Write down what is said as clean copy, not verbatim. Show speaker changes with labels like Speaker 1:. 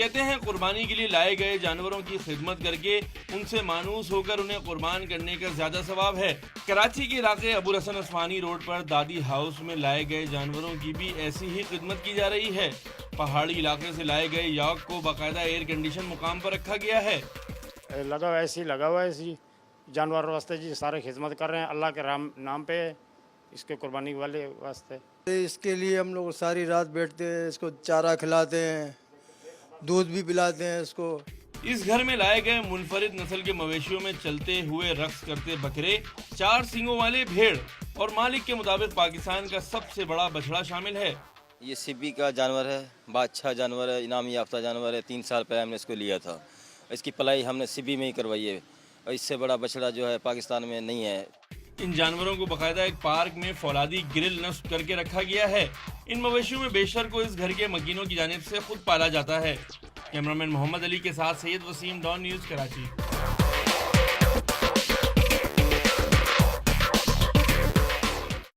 Speaker 1: कहते हैं कुर्बानी के लिए लाए गए जानवरों की खिदमत करके उनसे मानूस होकर उन्हें कुर्बान करने का ज्यादा सवाब है। कराची के इलाके अबू हसन उस्मानी रोड पर दादी हाउस में लाए गए जानवरों की भी ऐसी ही खिदमत की जा रही है। पहाड़ी इलाके से लाए गए याक को बाकायदा एयर कंडीशन मुकाम पर रखा गया है।
Speaker 2: लगा हुआ है ऐसी जानवर वास्ते जी, सारे खिदमत कर रहे हैं अल्लाह के नाम पे, इसके कुर्बानी वाले वास्ते।
Speaker 3: इसके लिए हम लोग सारी रात बैठते हैं, इसको चारा खिलाते हैं, दूध भी पिलाते हैं इसको।
Speaker 1: इस घर में लाए गए मुनफरिद नस्ल के मवेशियों में चलते हुए रक्स करते बकरे, 4 सींगों वाले भेड़ और मालिक के मुताबिक पाकिस्तान का सबसे बड़ा बछड़ा शामिल है।
Speaker 4: ये सिब्बी का जानवर है, बहुत अच्छा जानवर है, इनामी याफ्ता जानवर है। 3 साल पहले हमने इसको लिया था। इसकी पलाई हमने सिब्बी में ही करवाई है और इससे बड़ा बछड़ा जो है पाकिस्तान में नहीं है।
Speaker 1: इन जानवरों को बाकायदा एक पार्क में फौलादी ग्रिल नस्ब करके रखा गया है। इन मवेशियों में बेशतर को इस घर के मकीनों की जानिब से खुद पाला जाता है। कैमरामैन मोहम्मद अली के साथ सैयद वसीम, डॉन न्यूज़, कराची।